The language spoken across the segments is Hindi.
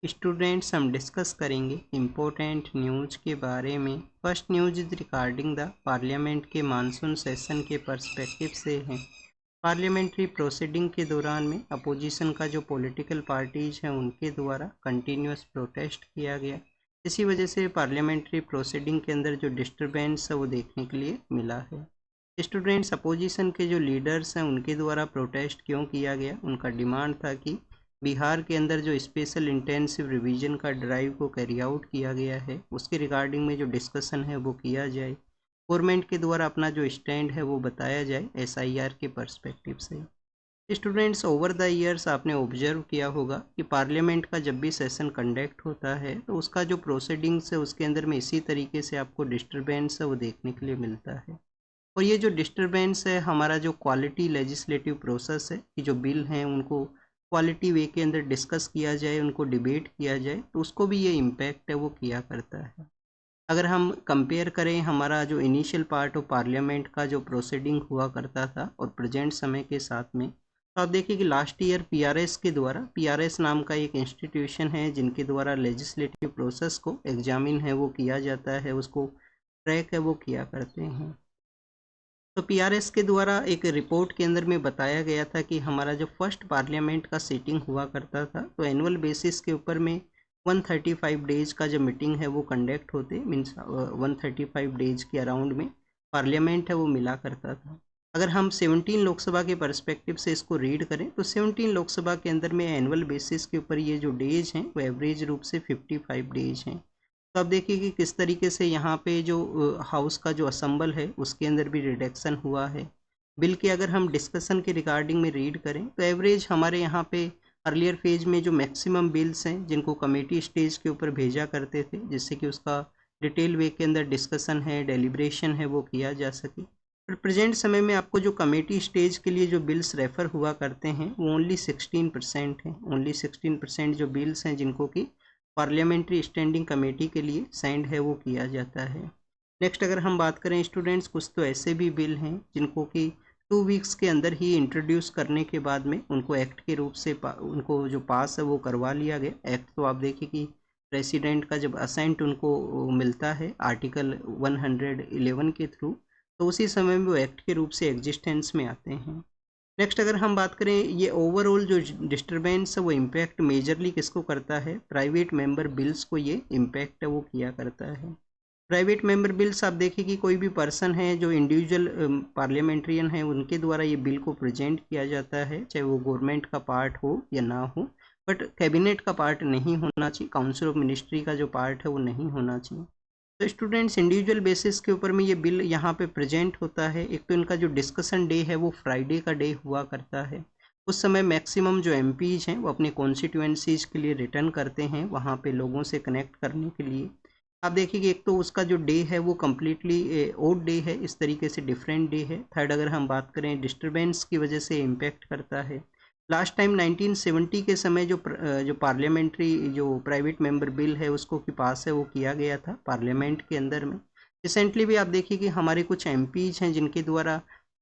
स्टूडेंट्स हम डिस्कस करेंगे इम्पोर्टेंट न्यूज़ के बारे में। First news is regarding the parliament के मानसून सेशन के पर्सपेक्टिव से है। पार्लियामेंट्री प्रोसीडिंग के दौरान में अपोजिशन का जो पॉलिटिकल पार्टीज हैं उनके द्वारा कंटिन्यूस प्रोटेस्ट किया गया। इसी वजह से पार्लियामेंट्री प्रोसीडिंग के अंदर जो डिस्टर्बेंस है वो देखने के लिए मिला है। स्टूडेंट्स अपोजिशन के जो लीडर्स हैं उनके द्वारा प्रोटेस्ट क्यों किया गया, उनका डिमांड था कि बिहार के अंदर जो स्पेशल इंटेंसिव रिवीजन का ड्राइव को कैरी आउट किया गया है उसके रिगार्डिंग में जो डिस्कशन है वो किया जाए। गवर्नमेंट के द्वारा अपना जो स्टैंड है वो बताया जाए एसआईआर के पर्सपेक्टिव से। स्टूडेंट्स ओवर द ईयर्स आपने ऑब्जर्व किया होगा कि पार्लियामेंट का जब भी सेशन कंडक्ट होता है तो उसका जो प्रोसीडिंग्स है उसके अंदर में इसी तरीके से आपको डिस्टर्बेंस है वो देखने के लिए मिलता है। और ये जो डिस्टर्बेंस है हमारा जो क्वालिटी लेजिस्लेटिव प्रोसेस है कि जो बिल हैं उनको क्वालिटी वे के अंदर डिस्कस किया जाए, उनको डिबेट किया जाए, तो उसको भी ये इम्पैक्ट है वो किया करता है। अगर हम कंपेयर करें हमारा जो इनिशियल पार्ट ऑफ पार्लियामेंट का जो प्रोसीडिंग हुआ करता था और प्रेजेंट समय के साथ में, तो आप देखिए कि लास्ट ईयर पीआरएस के द्वारा, पीआरएस नाम का एक इंस्टीट्यूशन है जिनके द्वारा लेजिस्लेटिव प्रोसेस को एग्जामिन है वो किया जाता है, उसको ट्रैक है वो किया करते हैं। तो पीआरएस के द्वारा एक रिपोर्ट के अंदर में बताया गया था कि हमारा जो फर्स्ट पार्लियामेंट का सीटिंग हुआ करता था तो एनुअल बेसिस के ऊपर में 135 डेज का जो मीटिंग है वो कंडक्ट होते, मीन्स 135 डेज के अराउंड में पार्लियामेंट है वो मिला करता था। अगर हम 17 लोकसभा के पर्सपेक्टिव से इसको रीड करें तो 17 लोकसभा के अंदर में एनुअल बेसिस के ऊपर ये जो डेज हैं वो एवरेज रूप से 55 डेज हैं। तो आप देखिए कि किस तरीके से यहाँ पे जो हाउस का जो असम्बल है उसके अंदर भी रिडक्शन हुआ है। बिल के अगर हम डिस्कशन के रिगार्डिंग में रीड करें तो एवरेज हमारे यहाँ पे अर्लियर फेज में जो मैक्सिमम बिल्स हैं जिनको कमेटी स्टेज के ऊपर भेजा करते थे जिससे कि उसका डिटेल वे के अंदर डिस्कशन है, डेलिब्रेशन है वो किया जा सके। पर प्रेजेंट समय में आपको जो कमेटी स्टेज के लिए जो बिल्स रेफ़र हुआ करते हैं वो ओनली 16% हैं। ओनली 16% जो बिल्स हैं जिनको कि पार्लियामेंट्री स्टैंडिंग कमेटी के लिए सेंड है वो किया जाता है। नेक्स्ट अगर हम बात करें स्टूडेंट्स, कुछ तो ऐसे भी बिल हैं जिनको कि 2 वीक्स के अंदर ही इंट्रोड्यूस करने के बाद में उनको एक्ट के रूप से उनको जो पास है वो करवा लिया गया। एक्ट तो आप देखिए कि प्रेसिडेंट का जब असेंट उनको मिलता है आर्टिकल 111 के थ्रू, तो उसी समय में वो एक्ट के रूप से एग्जिस्टेंस में आते हैं। नेक्स्ट अगर हम बात करें ये ओवरऑल जो डिस्टर्बेंस है वो इम्पैक्ट मेजरली किसको करता है, प्राइवेट मेंबर बिल्स को ये इम्पैक्ट है वो किया करता है। प्राइवेट मेंबर बिल्स आप देखिए कि कोई भी पर्सन है जो इंडिविजुअल पार्लियामेंट्रियन है उनके द्वारा ये बिल को प्रेजेंट किया जाता है, चाहे वो गवर्नमेंट का पार्ट हो या ना हो, बट कैबिनेट का पार्ट नहीं होना चाहिए, काउंसिल ऑफ मिनिस्ट्री का जो पार्ट है वो नहीं होना चाहिए। तो स्टूडेंट्स इंडिविजुअल बेसिस के ऊपर में ये बिल यहाँ पे प्रेजेंट होता है। एक तो इनका जो डिस्कशन डे है वो फ्राइडे का डे हुआ करता है। उस समय मैक्सिमम जो एमपीज हैं वो अपने कॉन्स्टिट्यूएंसीज के लिए रिटर्न करते हैं वहाँ पे लोगों से कनेक्ट करने के लिए। आप देखिए कि एक तो उसका जो डे है वो कम्प्लीटली ओड डे है, इस तरीके से डिफरेंट डे है। थर्ड अगर हम बात करें डिस्टर्बेंस की वजह से इम्पेक्ट करता है। लास्ट टाइम 1970 के समय जो पार्लियामेंट्री जो प्राइवेट मेंबर बिल है उसको कि पास है वो किया गया था पार्लियामेंट के अंदर में। रिसेंटली भी आप देखिए कि हमारे कुछ एमपीज हैं जिनके द्वारा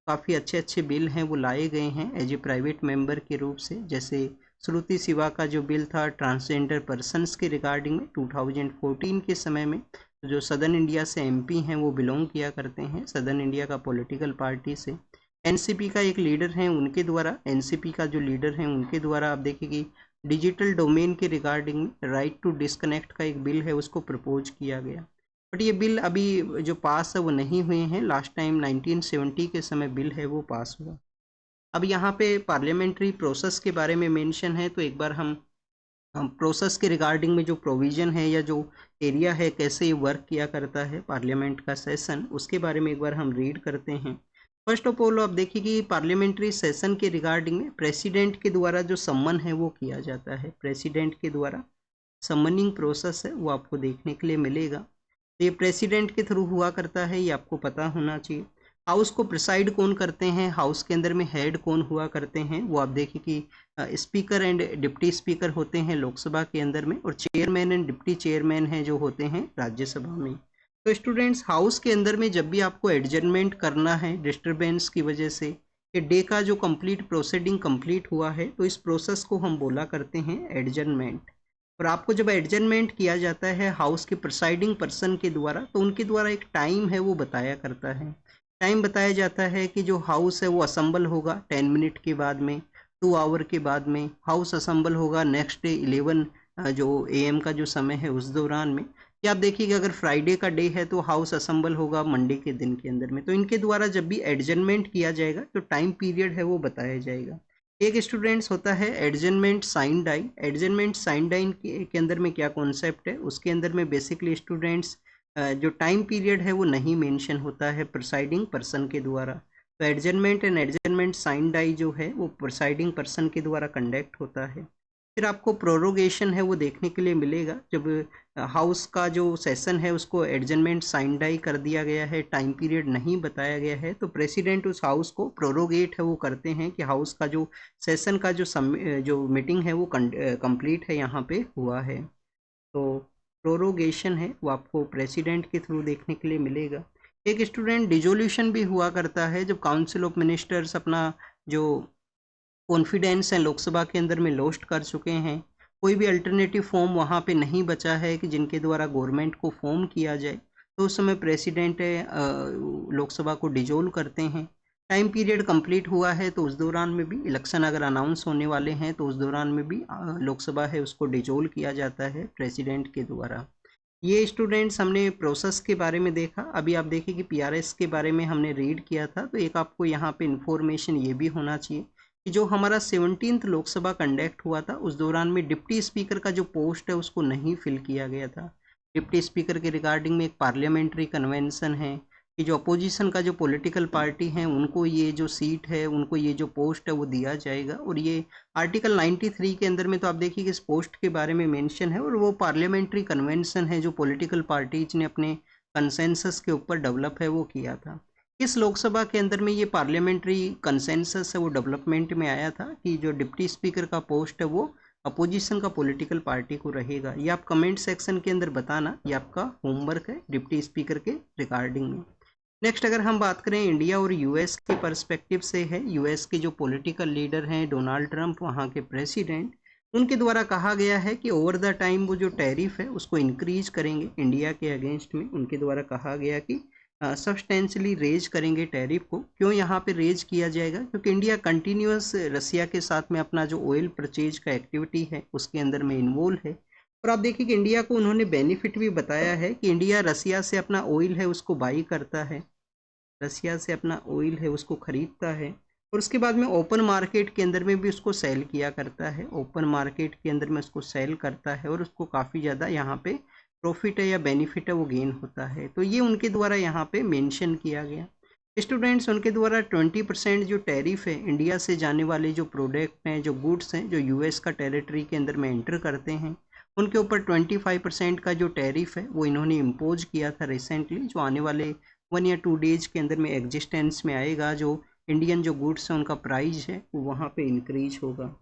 काफ़ी अच्छे अच्छे बिल हैं वो लाए गए हैं एज ए प्राइवेट मेंबर के रूप से। जैसे श्रुति सिवा का जो बिल था ट्रांसजेंडर पर्सनस के रिगार्डिंग में 2014 के समय में, जो सदर्न इंडिया से एमपी हैं वो बिलोंग किया करते हैं सदर्न इंडिया का पॉलिटिकल पार्टी से। एनसीपी का एक लीडर हैं उनके द्वारा, एनसीपी का जो लीडर हैं उनके द्वारा आप देखिए कि डिजिटल डोमेन के रिगार्डिंग राइट टू डिस्कनेक्ट का एक बिल है उसको प्रपोज किया गया। बट ये बिल अभी जो पास है वो नहीं हुए हैं। लास्ट टाइम 1970 के समय बिल है वो पास हुआ। अब यहाँ पे पार्लियामेंट्री प्रोसेस के बारे में मेंशन है, तो एक बार हम प्रोसेस के रिगार्डिंग में जो प्रोविज़न है या जो एरिया है कैसे ये वर्क किया करता है पार्लियामेंट का सेशन, उसके बारे में एक बार हम रीड करते हैं। फर्स्ट ऑफ ऑल आप देखिए कि पार्लियामेंट्री सेशन के रिगार्डिंग में प्रेसिडेंट के द्वारा जो सम्मन है वो किया जाता है। प्रेसिडेंट के द्वारा सम्मनिंग प्रोसेस है वो आपको देखने के लिए मिलेगा। ये प्रेसिडेंट के थ्रू हुआ करता है, ये आपको पता होना चाहिए। हाउस को प्रिसाइड कौन करते हैं, हाउस के अंदर में हेड कौन हुआ करते हैं, वो आप देखिए कि स्पीकर एंड डिप्टी स्पीकर होते हैं लोकसभा के अंदर में, और चेयरमैन एंड डिप्टी चेयरमैन हैं जो होते हैं राज्यसभा में। तो स्टूडेंट्स हाउस के अंदर में जब भी आपको एडजर्नमेंट करना है डिस्टर्बेंस की वजह से, कि डे का जो कंप्लीट प्रोसीडिंग कंप्लीट हुआ है, तो इस प्रोसेस को हम बोला करते हैं एडजर्नमेंट। और आपको जब एडजर्नमेंट किया जाता है हाउस के प्रिसाइडिंग पर्सन के द्वारा, तो उनके द्वारा एक टाइम है वो बताया करता है। टाइम बताया जाता है कि जो हाउस है वो असम्बल होगा 10 मिनट के बाद में, 2 आवर के बाद में हाउस असम्बल होगा नेक्स्ट डे 11 जो AM का जो समय है उस दौरान में। या आप देखिएगा अगर फ्राइडे का डे है तो हाउस असम्बल होगा मंडे के दिन के अंदर में। तो इनके द्वारा जब भी एडजर्नमेंट किया जाएगा तो टाइम पीरियड है वो बताया जाएगा। एक स्टूडेंट्स होता है adjournment sine die. Adjournment sine die के अंदर में क्या कॉन्सेप्ट है, उसके अंदर में बेसिकली स्टूडेंट्स जो टाइम पीरियड है वो नहीं मेंशन होता है प्रिसाइडिंग पर्सन के द्वारा। तो adjournment and adjournment sine die जो है वो प्रिसाइडिंग पर्सन के द्वारा कंडक्ट होता है। फिर आपको प्रोरोगेशन है वो देखने के लिए मिलेगा, जब हाउस का जो सेशन है उसको एडजर्नमेंट साइन डाई कर दिया गया है, टाइम पीरियड नहीं बताया गया है, तो प्रेसिडेंट उस हाउस को प्रोरोगेट है वो करते हैं कि हाउस का जो सेशन का जो मीटिंग है वो कंप्लीट है यहाँ पे हुआ है। तो प्रोरोगेशन है वो आपको प्रेसिडेंट के थ्रू देखने के लिए मिलेगा। एक स्टूडेंट डिजोल्यूशन भी हुआ करता है जब काउंसिल ऑफ मिनिस्टर्स अपना जो कॉन्फिडेंस है लोकसभा के अंदर में लॉस्ट कर चुके हैं, कोई भी अल्टरनेटिव फॉर्म वहाँ पे नहीं बचा है कि जिनके द्वारा गवर्नमेंट को फॉर्म किया जाए, तो उस समय प्रेसिडेंट लोकसभा को डिजोल्व करते हैं। टाइम पीरियड कंप्लीट हुआ है तो उस दौरान में भी इलेक्शन अगर अनाउंस होने वाले हैं तो उस दौरान में भी लोकसभा है उसको डिजोल्व किया जाता है प्रेसिडेंट के द्वारा। ये स्टूडेंट्स हमने प्रोसेस के बारे में देखा। अभी आप देखिए कि PRS के बारे में हमने रीड किया था, तो एक आपको यहाँ पे इंफॉर्मेशन ये भी होना चाहिए कि जो हमारा 17th लोकसभा कंडक्ट हुआ था उस दौरान में डिप्टी स्पीकर का जो पोस्ट है उसको नहीं फिल किया गया था। डिप्टी स्पीकर के रिगार्डिंग में एक पार्लियामेंट्री कन्वेंशन है कि जो अपोजिशन का जो पॉलिटिकल पार्टी है उनको ये जो सीट है, उनको ये जो पोस्ट है वो दिया जाएगा। और ये आर्टिकल 93 के अंदर में तो आप देखिए कि इस पोस्ट के बारे में मेंशन है, और वो पार्लियामेंट्री कन्वेंशन है जो पॉलिटिकल पार्टीज ने अपने कंसेंसस के ऊपर डेवलप है वो किया था। इस लोकसभा के अंदर में ये पार्लियामेंट्री कंसेंसस है वो डेवलपमेंट में आया था कि जो डिप्टी स्पीकर का पोस्ट है वो अपोजिशन का पॉलिटिकल पार्टी को रहेगा। ये आप कमेंट सेक्शन के अंदर बताना, ये आपका होमवर्क है डिप्टी स्पीकर के रिगार्डिंग में। नेक्स्ट अगर हम बात करें इंडिया और US के पर्सपेक्टिव से है, US के जो पॉलिटिकल लीडर हैं डोनाल्ड ट्रंप वहाँ के प्रेसिडेंट, उनके द्वारा कहा गया है कि ओवर द टाइम वो जो टैरिफ है उसको इंक्रीज करेंगे इंडिया के अगेंस्ट में। उनके द्वारा कहा गया कि सब्सटेंशियली रेज करेंगे टैरिफ को। क्यों यहाँ पे रेज किया जाएगा, क्योंकि इंडिया कंटिन्यूस रसिया के साथ में अपना जो ऑयल परचेज का एक्टिविटी है उसके अंदर में इन्वॉल्व है। और आप देखिए कि इंडिया को उन्होंने बेनिफिट भी बताया है कि इंडिया रसिया से अपना ऑयल है उसको बाई करता है, रसिया से अपना ऑयल है उसको खरीदता है, और उसके बाद में ओपन मार्केट के अंदर में भी उसको सेल किया करता है, ओपन मार्केट के अंदर में उसको सेल करता है और उसको काफ़ी ज़्यादा यहाँ पे प्रॉफिट है या बेनिफिट है वो गेन होता है। तो ये उनके द्वारा यहाँ पे मेंशन किया गया। स्टूडेंट्स उनके द्वारा 20% जो टैरिफ है इंडिया से जाने वाले जो प्रोडक्ट हैं, जो गुड्स हैं, जो US का टेरिटरी के अंदर में एंटर करते हैं, उनके ऊपर 25% का जो टैरिफ है वो इन्होंने इम्पोज किया था रिसेंटली, जो आने वाले 1 या 2 डेज के अंदर में एग्जिस्टेंस में आएगा। जो इंडियन जो गुड्स हैं उनका प्राइस है वो वहाँ पे इंक्रीज होगा।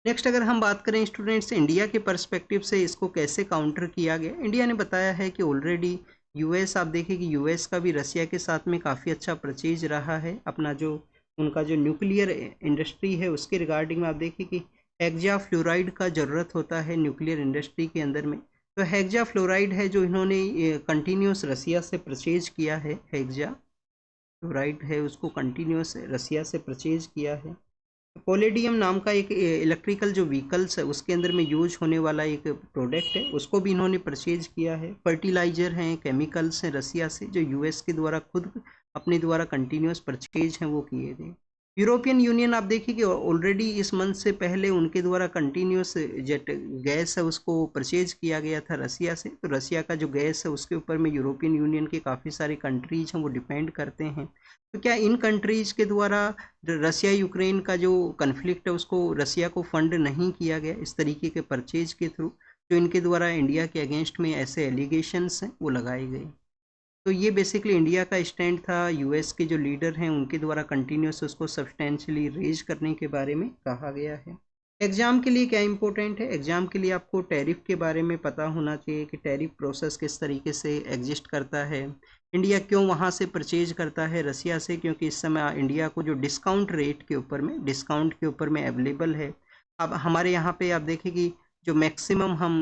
नेक्स्ट अगर हम बात करें स्टूडेंट्स इंडिया के पर्सपेक्टिव से इसको कैसे काउंटर किया गया, इंडिया ने बताया है कि ऑलरेडी US आप देखिए कि US का भी रसिया के साथ में काफ़ी अच्छा परचेज रहा है। अपना जो उनका जो न्यूक्लियर इंडस्ट्री है उसके रिगार्डिंग में आप देखिए कि हेक्सा फ्लोराइड का ज़रूरत होता है न्यूक्लियर इंडस्ट्री के अंदर में। तो हेक्सा फ्लोराइड है जो इन्होंने कंटिन्यूस रसिया से परचेज किया है, हेक्सा फ्लोराइड है उसको कंटिन्यूस रसिया से परचेज किया है। पोलेडियम नाम का एक इलेक्ट्रिकल जो व्हीकल्स है उसके अंदर में यूज होने वाला एक प्रोडक्ट है, उसको भी इन्होंने परचेज किया है। फर्टिलाइजर हैं, केमिकल्स हैं रसिया से जो US के द्वारा खुद अपने द्वारा कंटिन्यूस परचेज हैं वो किए गए। यूरोपियन यूनियन आप देखिए कि ऑलरेडी इस मंथ से पहले उनके द्वारा कंटिन्यूस जेट गैस है उसको परचेज किया गया था रसिया से। तो रसिया का जो गैस है उसके ऊपर में यूरोपियन यूनियन के काफ़ी सारे कंट्रीज हैं वो डिपेंड करते हैं। तो क्या इन कंट्रीज के द्वारा रसिया यूक्रेन का जो कन्फ्लिक्ट है उसको रसिया को फंड नहीं किया गया इस तरीके के परचेज के थ्रू, जो इनके द्वारा इंडिया के अगेंस्ट में ऐसे एलिगेशंस हैं वो लगाए गए। तो ये बेसिकली इंडिया का स्टैंड था। US के जो लीडर हैं उनके द्वारा कंटिन्यूस उसको सब्सटेंशियली रेज करने के बारे में कहा गया है। एग्ज़ाम के लिए क्या इंपॉर्टेंट है, एग्ज़ाम के लिए आपको टैरिफ के बारे में पता होना चाहिए कि टैरिफ प्रोसेस किस तरीके से एग्जिस्ट करता है, इंडिया क्यों वहाँ से परचेज करता है रसिया से, क्योंकि इस समय इंडिया को जो डिस्काउंट के ऊपर में अवेलेबल है। अब हमारे यहाँ पे आप देखें कि जो मैक्सिमम हम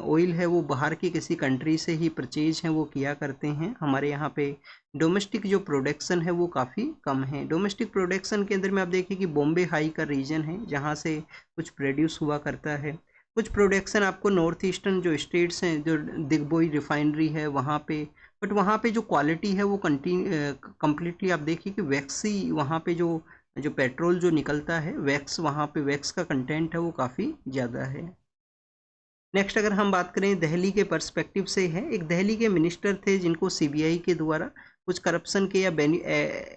ऑयल है वो बाहर की किसी कंट्री से ही परचेज है वो किया करते हैं। हमारे यहाँ पे डोमेस्टिक जो प्रोडक्शन है वो काफ़ी कम है। डोमेस्टिक प्रोडक्शन के अंदर में आप देखिए कि बॉम्बे हाई का रीजन है जहाँ से कुछ प्रोड्यूस हुआ करता है। कुछ प्रोडक्शन आपको नॉर्थ ईस्टर्न जो स्टेट्स हैं, जो दिग्बोई रिफाइनरी है वहाँ पे, बट वहाँ पे जो क्वालिटी है वो कम्प्लीटली आप देखिए कि वैक्सी, वहाँ पे जो जो पेट्रोल जो निकलता है वैक्स, वहाँ पे वैक्स का कंटेंट है वो काफ़ी ज़्यादा है। नेक्स्ट अगर हम बात करें दिल्ली के पर्सपेक्टिव से है, एक दिल्ली के मिनिस्टर थे जिनको सीबीआई के द्वारा कुछ करप्शन के या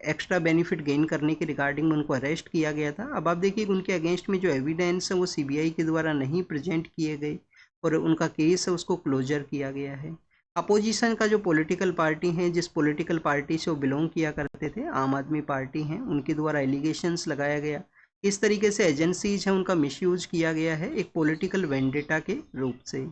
एक्स्ट्रा बेनिफिट गेन करने के रिगार्डिंग में उनको अरेस्ट किया गया था। अब आप देखिए उनके अगेंस्ट में जो एविडेंस है वो सीबीआई के द्वारा नहीं प्रेजेंट किए गए और उनका केस है उसको क्लोजर किया गया है। अपोजिशन का जो पॉलिटिकल पार्टी है, जिस पॉलिटिकल पार्टी से वो बिलोंग किया करते थे, आम आदमी पार्टी हैं, उनके द्वारा एलिगेशंस लगाया गया, इस तरीके से एजेंसीज हैं उनका मिसयूज किया गया है एक पॉलिटिकल वेंडेटा के रूप से।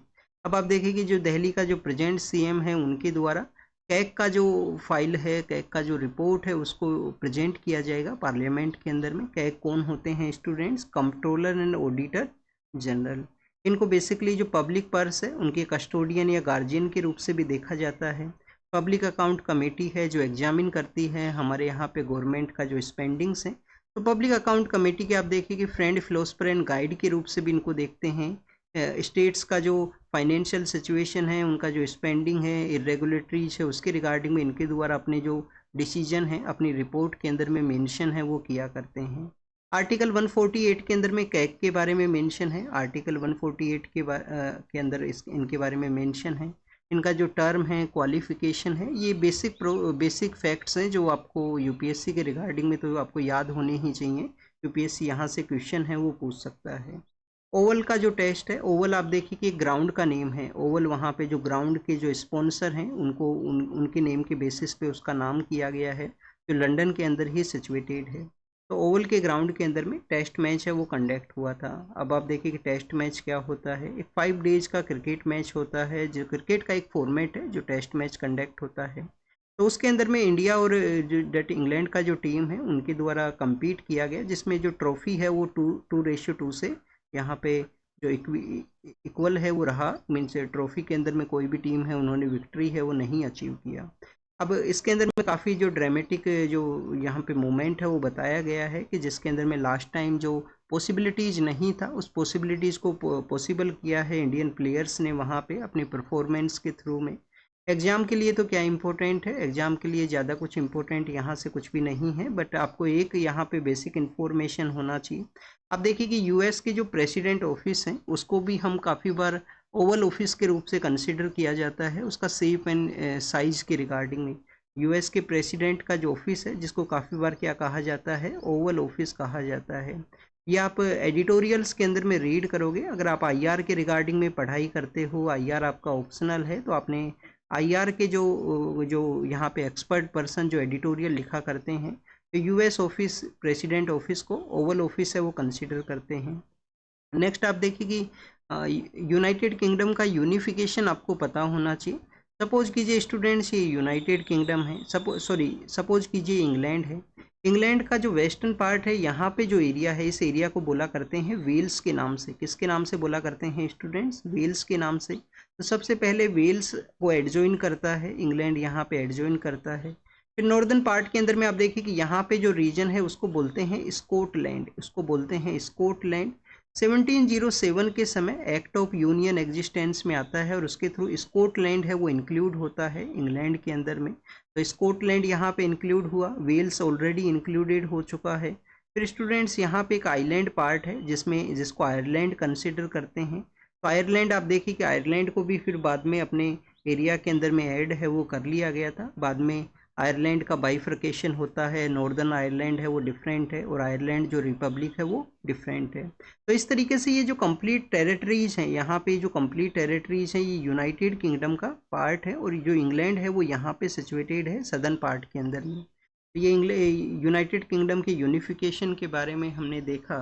अब आप देखिए कि जो दिल्ली का जो प्रेजेंट सीएम है उनके द्वारा कैग का जो फाइल है, कैग का जो रिपोर्ट है उसको प्रेजेंट किया जाएगा पार्लियामेंट के अंदर में। कैग कौन होते हैं students? Controller and auditor general. इनको बेसिकली जो पब्लिक पर्स है उनके कस्टोडियन या गार्जियन के रूप से भी देखा जाता है। पब्लिक अकाउंट कमेटी है जो एग्जामिन करती है हमारे यहाँ पे गवर्नमेंट का जो स्पेंडिंग्स है। तो पब्लिक अकाउंट कमेटी के आप देखिए कि फ्रेंड, फिलोसफर एंड गाइड के रूप से भी इनको देखते हैं। स्टेट्स का जो फाइनेंशियल सिचुएशन है, उनका जो स्पेंडिंग है, इरेगुलेटरीज है, उसके रिगार्डिंग में इनके द्वारा अपने जो डिसीजन है अपनी रिपोर्ट के अंदर में मेंशन है वो किया करते हैं। आर्टिकल 148 के अंदर में कैग के बारे में मेंशन है। आर्टिकल 148 के अंदर इनके बारे में मेंशन है। इनका जो टर्म है, क्वालिफिकेशन है, ये बेसिक फैक्ट्स हैं जो आपको यूपीएससी के रिगार्डिंग में तो आपको याद होने ही चाहिए। यूपीएससी यहाँ से क्वेश्चन है वो पूछ सकता है। ओवल का जो टेस्ट है, ओवल आप देखिए कि ग्राउंड का नेम है। ओवल वहाँ पे जो ग्राउंड के जो स्पॉन्सर हैं उनको उनके नेम के बेसिस पे उसका नाम किया गया है, जो लंदन के अंदर ही सिचुएटेड है। तो ओवल के ग्राउंड के अंदर में टेस्ट मैच है वो कंडक्ट हुआ था। अब आप देखिए कि टेस्ट मैच क्या होता है। एक 5 डेज का क्रिकेट मैच होता है, जो क्रिकेट का एक फॉर्मेट है जो टेस्ट मैच कंडक्ट होता है। तो उसके अंदर में इंडिया और जो डेट इंग्लैंड का जो टीम है उनके द्वारा compete किया गया, जिसमें जो ट्रॉफी है वो 2:2 से यहाँ पे जो इक्वल है वो रहा। मीन्स ट्रॉफी के अंदर में कोई भी टीम है उन्होंने विक्ट्री है वो नहीं अचीव किया। अब इसके अंदर में काफ़ी जो ड्रामेटिक जो यहाँ पे मोमेंट है वो बताया गया है कि जिसके अंदर में लास्ट टाइम जो पॉसिबिलिटीज़ नहीं था उस पॉसिबिलिटीज़ को पॉसिबल किया है इंडियन प्लेयर्स ने वहाँ पे अपनी परफॉर्मेंस के थ्रू में। एग्ज़ाम के लिए तो क्या इम्पोर्टेंट है, एग्ज़ाम के लिए ज़्यादा कुछ इम्पोर्टेंट यहाँ से कुछ भी नहीं है, बट आपको एक यहाँ पे बेसिक इन्फॉर्मेशन होना चाहिए। आप देखिए कि यूएस के जो प्रेसिडेंट ऑफिस हैं उसको भी हम काफ़ी बार ओवल ऑफिस के रूप से कंसिडर किया जाता है उसका शेप एंड साइज़ के रिगार्डिंग में। यूएस के प्रेसिडेंट का जो ऑफिस है जिसको काफ़ी बार क्या कहा जाता है, ओवल ऑफिस कहा जाता है। ये आप एडिटोरियल्स के अंदर में रीड करोगे। अगर आप आईआर के रिगार्डिंग में पढ़ाई करते हो, आईआर आपका ऑप्शनल है, तो आपने आईआर के जो यहाँ पे एक्सपर्ट पर्सन जो एडिटोरियल लिखा करते हैं, तो यूएस ऑफिस प्रेसिडेंट ऑफिस को ओवल ऑफिस है वो कंसिडर करते हैं। नेक्स्ट आप देखिए कि यूनाइटेड किंगडम का यूनिफिकेशन आपको पता होना चाहिए। सपोज कीजिए स्टूडेंट्स ये यूनाइटेड किंगडम है, सपोज कीजिए इंग्लैंड है। इंग्लैंड का जो वेस्टर्न पार्ट है यहाँ पे जो एरिया है इस एरिया को बोला करते हैं वेल्स के नाम से। किसके नाम से बोला करते हैं स्टूडेंट्स? वेल्स के नाम से। तो सबसे पहले वेल्स को एडजॉइन करता है इंग्लैंड, यहाँ पे एडजॉइन करता है। फिर नॉर्दर्न पार्ट के अंदर में आप देखिए कि यहाँ पे जो रीजन है उसको बोलते हैं स्कॉटलैंड, उसको बोलते हैं स्कॉटलैंड। 1707 के समय एक्ट ऑफ यूनियन एग्जिस्टेंस में आता है और उसके थ्रू स्कॉटलैंड है वो इंक्लूड होता है इंग्लैंड के अंदर में। तो स्कॉटलैंड यहाँ पे इंक्लूड हुआ, वेल्स ऑलरेडी इंक्लूडेड हो चुका है। फिर स्टूडेंट्स यहाँ पे एक आइलैंड पार्ट है जिसको आयरलैंड कंसिडर करते हैं। तो आयरलैंड आप देखिए कि आयरलैंड को भी फिर बाद में अपने एरिया के अंदर में ऐड है वो कर लिया गया था। बाद में आयरलैंड का बाइफर्केशन होता है, नॉर्दर्न आयरलैंड है वो डिफरेंट है और आयरलैंड जो रिपब्लिक है वो डिफरेंट है। तो इस तरीके से ये जो कंप्लीट टेरिटरीज हैं, यहाँ पे जो कंप्लीट टेरिटरीज हैं ये यूनाइटेड किंगडम का पार्ट है और जो इंग्लैंड है वो यहाँ पे सिचुएटेड है सदर्न पार्ट के अंदर में। तो ये यूनाइटेड किंगडम के यूनिफिकेशन के बारे में हमने देखा।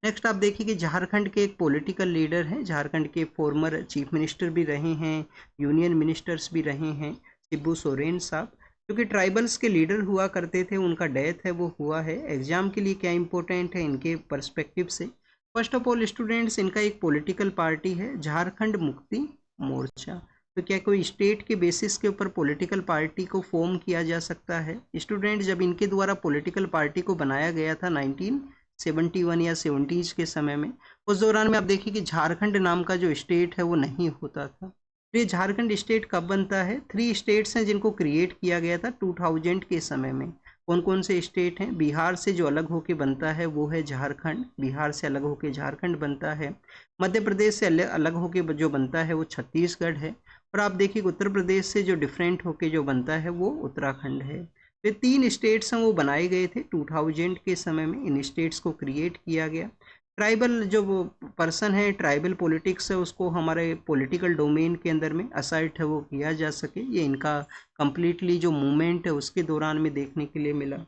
नेक्स्ट आप देखिए कि झारखंड के एक पॉलिटिकल लीडर हैं, झारखंड के फॉर्मर चीफ मिनिस्टर भी रहे हैं, यूनियन मिनिस्टर्स भी रहे हैं, शिबू सोरेन साहब, क्योंकि ट्राइबल्स के लीडर हुआ करते थे, उनका डेथ है वो हुआ है। एग्जाम के लिए क्या इंपॉर्टेंट है इनके पर्सपेक्टिव से, फर्स्ट ऑफ ऑल स्टूडेंट्स, इनका एक पॉलिटिकल पार्टी है झारखंड मुक्ति मोर्चा। तो क्या कोई स्टेट के बेसिस के ऊपर पॉलिटिकल पार्टी को फॉर्म किया जा सकता है? स्टूडेंट, जब इनके द्वारा पॉलिटिकल पार्टी को बनाया गया था 1971 या 70s के समय में, उस दौरान में आप देखिए कि झारखंड नाम का जो स्टेट है वो नहीं होता था। तो ये झारखंड स्टेट कब बनता है? 3 स्टेट्स हैं जिनको क्रिएट किया गया था 2000 के समय में। कौन कौन से स्टेट हैं? बिहार से जो अलग होके बनता है वो है झारखंड, बिहार से अलग होके झारखंड बनता है। मध्य प्रदेश से अलग होके जो बनता है वो छत्तीसगढ़ है। और आप देखिए उत्तर प्रदेश से जो डिफरेंट होके जो बनता है वो उत्तराखंड है। तो ये 3 स्टेट्स हैं वो बनाए गए थे 2000 के समय में, इन स्टेट्स को क्रिएट किया गया। ट्राइबल जो वो पर्सन है, ट्राइबल पॉलिटिक्स है, उसको हमारे पॉलिटिकल डोमेन के अंदर में असर्ट है वो किया जा सके, ये इनका कंप्लीटली जो मूवमेंट है उसके दौरान में देखने के लिए मिला।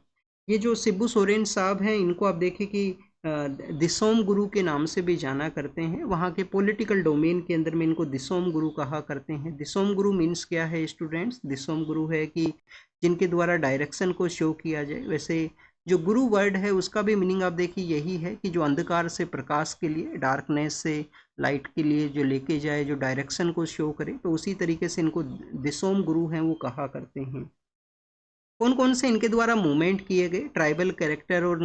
ये जो शिबू सोरेन साहब हैं, इनको आप देखें कि दिसोम गुरु के नाम से भी जाना करते हैं। वहाँ के पॉलिटिकल डोमेन के अंदर में इनको दिसोम गुरु कहा करते हैं। दिसोम गुरु मीन्स क्या है स्टूडेंट्स? दिसोम गुरु है कि जिनके द्वारा डायरेक्शन को शो किया जाए। वैसे जो गुरु वर्ड है उसका भी मीनिंग आप देखिए यही है कि जो अंधकार से प्रकाश के लिए, डार्कनेस से लाइट के लिए जो लेके जाए, जो डायरेक्शन को शो करे, तो उसी तरीके से इनको दिसोम गुरु हैं वो कहा करते हैं। कौन कौन से इनके द्वारा मूवमेंट किए गए ट्राइबल कैरेक्टर और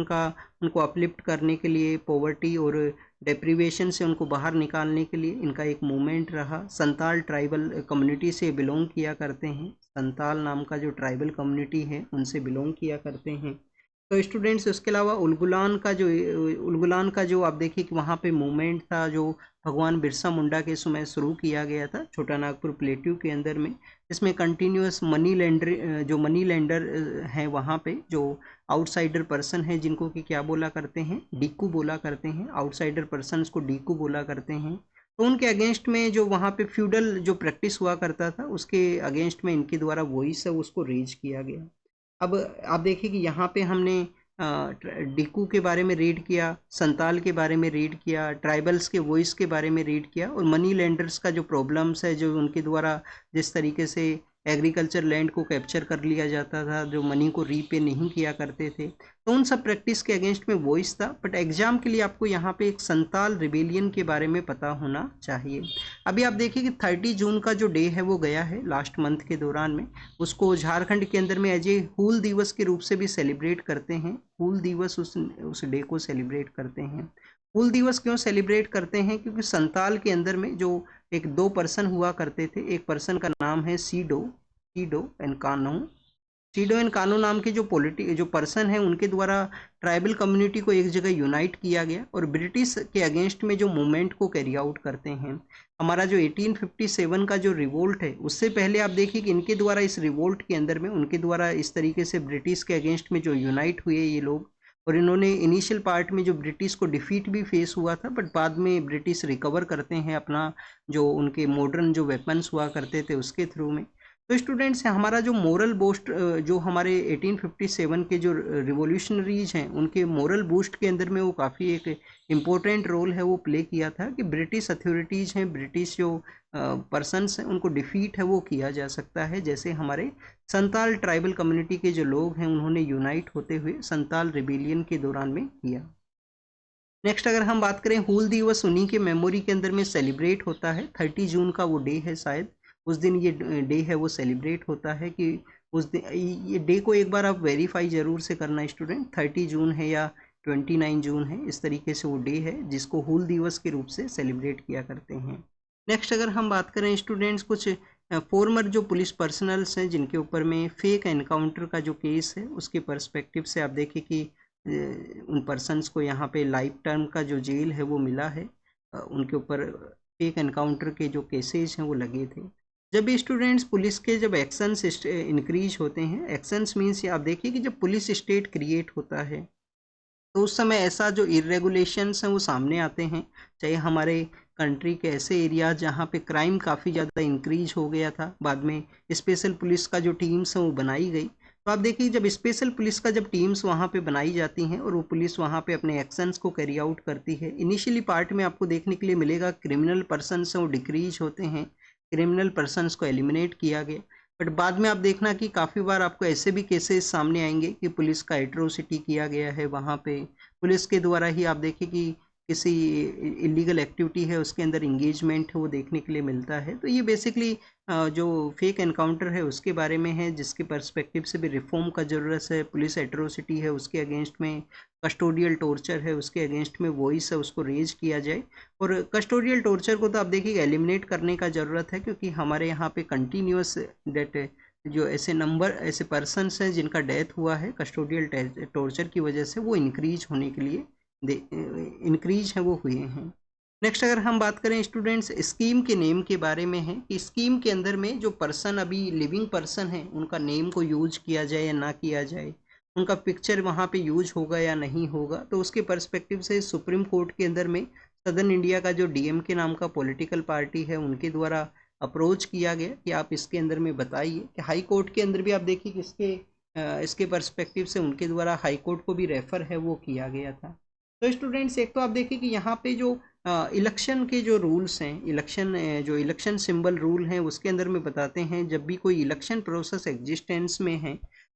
उनको अपलिफ्ट करने के लिए, पॉवर्टी और डेप्रीवेशन से उनको बाहर निकालने के लिए इनका एक मूवमेंट रहा। संताल ट्राइबल कम्युनिटी से बिलोंग किया करते हैं, संताल नाम का जो ट्राइबल कम्युनिटी है उनसे बिलोंग किया करते हैं। तो स्टूडेंट्स, उसके अलावा उलगुलान का जो आप देखिए कि वहाँ पे मूवमेंट था जो भगवान बिरसा मुंडा के समय शुरू किया गया था छोटा नागपुर प्लेट्यू के अंदर में, इसमें कंटिन्यूस मनी लेंडर हैं वहाँ पे, जो आउटसाइडर पर्सन है जिनको कि क्या बोला करते हैं, डीकू बोला करते हैं, आउटसाइडर पर्सनस को डीकू बोला करते हैं। तो उनके अगेंस्ट में जो वहाँ पे फ्यूडल जो प्रैक्टिस हुआ करता था उसके अगेंस्ट में इनके द्वारा वॉइस है उसको रेज किया गया। अब आप देखिए कि यहाँ पे हमने डिक्कू के बारे में रीड किया, संताल के बारे में रीड किया, ट्राइबल्स के वॉइस के बारे में रीड किया, और मनी लेंडर्स का जो प्रॉब्लम्स है, जो उनके द्वारा जिस तरीके से एग्रीकल्चर लैंड को कैप्चर कर लिया जाता था, जो मनी को रीपे नहीं किया करते थे, तो उन सब प्रैक्टिस के अगेंस्ट में वॉइस था। बट एग्जाम के लिए आपको यहाँ पे एक संताल रिबेलियन के बारे में पता होना चाहिए। अभी आप देखिए कि 30 जून का जो डे है वो गया है लास्ट मंथ के दौरान में, उसको झारखंड के अंदर में एज ए हूल दिवस के रूप से भी सेलिब्रेट करते हैं। हूल दिवस उस डे को सेलिब्रेट करते हैं। हूल दिवस क्यों सेलिब्रेट करते हैं? क्योंकि संताल के अंदर में जो एक 2 पर्सन हुआ करते थे, एक पर्सन का नाम है सीडो एंड कानो। सीडो एंड कानो नाम के जो पर्सन है उनके द्वारा ट्राइबल कम्युनिटी को एक जगह यूनाइट किया गया और ब्रिटिश के अगेंस्ट में जो मूवमेंट को कैरी आउट करते हैं। हमारा जो 1857 का जो रिवोल्ट है, उससे पहले आप देखिए कि इनके द्वारा इस रिवोल्ट के अंदर में उनके द्वारा इस तरीके से ब्रिटिश के अगेंस्ट में जो यूनाइट हुए ये लोग, और इन्होंने इनिशियल पार्ट में जो ब्रिटिश को डिफीट भी फेस हुआ था, बट बाद में ब्रिटिश रिकवर करते हैं अपना जो उनके मॉडर्न जो वेपन्स हुआ करते थे उसके थ्रू में। तो स्टूडेंट्स, हमारा जो मोरल बूस्ट जो हमारे 1857 के जो रिवोल्यूशनरीज हैं उनके मोरल बूस्ट के अंदर में वो काफ़ी एक इम्पोर्टेंट रोल है वो प्ले किया था कि ब्रिटिश अथॉरिटीज़ हैं, ब्रिटिश जो पर्सनस हैं उनको डिफीट है वो किया जा सकता है। जैसे हमारे संताल ट्राइबल कम्युनिटी के जो लोग हैं उन्होंने यूनाइट होते हुए संताल रिबेलियन के दौरान में किया। नेक्स्ट अगर हम बात करें, हूल दिवस उन्हीं के मेमोरी के अंदर में सेलिब्रेट होता है। 30 जून का वो डे है, शायद उस दिन ये डे है वो सेलिब्रेट होता है कि उस दिन ये डे को एक बार आप वेरीफाई ज़रूर से करना स्टूडेंट, 30 जून है या 29 जून है, इस तरीके से वो डे है जिसको हूल दिवस के रूप से सेलिब्रेट किया करते हैं। नेक्स्ट अगर हम बात करें स्टूडेंट्स, कुछ फॉर्मर जो पुलिस पर्सनल्स हैं जिनके ऊपर में फेक एनकाउंटर का जो केस है उसके पर्सपेक्टिव से आप देखें कि उन पर्सनस को यहाँ पे लाइफ टर्म का जो जेल है वो मिला है। उनके ऊपर फेक एनकाउंटर के जो केसेज हैं वो लगे थे। जब भी स्टूडेंट्स पुलिस के जब एक्शंस इंक्रीज होते हैं, एक्शंस मीन्स आप देखिए कि जब पुलिस स्टेट क्रिएट होता है तो उस समय ऐसा जो इरेगुलेशंस हैं वो सामने आते हैं। चाहे हमारे कंट्री के ऐसे एरिया जहाँ पे क्राइम काफ़ी ज़्यादा इंक्रीज हो गया था, बाद में स्पेशल पुलिस का जो टीम्स हैं वो बनाई गई। तो आप देखिए जब स्पेशल पुलिस का जब टीम्स वहाँ पे बनाई जाती हैं और वो पुलिस वहाँ पे अपने एक्शंस को कैरी आउट करती है, इनिशियली पार्ट में आपको देखने के लिए मिलेगा क्रिमिनल पर्सनस हैं वो डिक्रीज होते हैं, क्रिमिनल पर्सनस को एलिमिनेट किया गया। बट बाद में आप देखना कि काफ़ी बार आपको ऐसे भी केसेस सामने आएंगे कि पुलिस का एट्रोसिटी किया गया है, वहाँ पे पुलिस के द्वारा ही आप देखिए कि किसी इलीगल एक्टिविटी है उसके अंदर इंगेजमेंट है वो देखने के लिए मिलता है। तो ये बेसिकली जो फेक एनकाउंटर है उसके बारे में है, जिसके पर्सपेक्टिव से भी रिफॉर्म का ज़रूरत है। पुलिस एट्रोसिटी है उसके अगेंस्ट में, कस्टोडियल टॉर्चर है उसके अगेंस्ट में वॉइस है उसको रेज किया जाए। और कस्टोडियल टॉर्चर को तो आप देखिए एलिमिनेट करने का ज़रूरत है, क्योंकि हमारे यहाँ पे कंटिन्यूस डेट जो ऐसे पर्सनस हैं जिनका डेथ हुआ है कस्टोडियल टॉर्चर की वजह से, वो इंक्रीज होने के लिए इंक्रीज है वो हुए हैं। नेक्स्ट अगर हम बात करें स्टूडेंट्स स्कीम के नेम के बारे में है कि स्कीम के अंदर में जो पर्सन अभी लिविंग पर्सन है उनका नेम को यूज किया जाए या ना किया जाए, उनका पिक्चर वहाँ पे यूज होगा या नहीं होगा। तो उसके पर्सपेक्टिव से सुप्रीम कोर्ट के अंदर में सदर्न इंडिया का जो डीएमके नाम का पॉलिटिकल पार्टी है उनके द्वारा अप्रोच किया गया कि आप इसके अंदर में बताइए। कि हाई कोर्ट के अंदर भी आप देखिए कि इसके पर्सपेक्टिव से उनके द्वारा हाई कोर्ट को भी रेफर है वो किया गया था। तो स्टूडेंट्स एक तो आप देखिए कि यहाँ पे जो इलेक्शन के जो रूल्स हैं, जो इलेक्शन सिंबल रूल हैं उसके अंदर में बताते हैं जब भी कोई इलेक्शन प्रोसेस एग्जिस्टेंस में है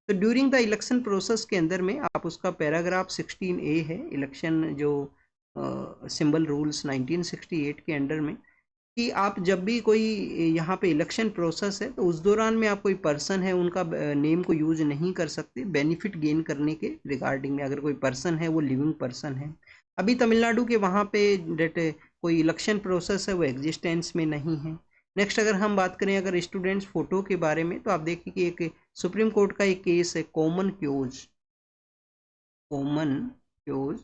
तो ड्यूरिंग द इलेक्शन प्रोसेस के अंदर में आप उसका पैराग्राफ 16A है इलेक्शन जो सिंबल रूल्स 1968 के अंडर में, कि आप जब भी कोई यहाँ पे इलेक्शन प्रोसेस है तो उस दौरान में आप कोई पर्सन है उनका नेम को यूज नहीं कर सकते बेनिफिट गेन करने के रिगार्डिंग में, अगर कोई पर्सन है वो लिविंग पर्सन है। अभी तमिलनाडु के वहाँ पे डेट कोई इलेक्शन प्रोसेस है वो एग्जिस्टेंस में नहीं है। नेक्स्ट अगर हम बात करें अगर स्टूडेंट्स फोटो के बारे में, तो आप देखिए कि एक सुप्रीम कोर्ट का एक केस है common chaos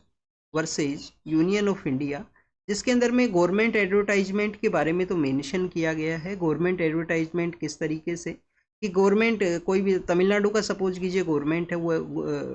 versus union of India, जिसके अंदर में गवर्नमेंट एडवर्टाइजमेंट के बारे में तो मेंशन किया गया है। गवर्नमेंट एडवर्टाइजमेंट किस तरीके से कि गवर्नमेंट कोई भी तमिलनाडु का सपोज कीजिए गवर्नमेंट है वो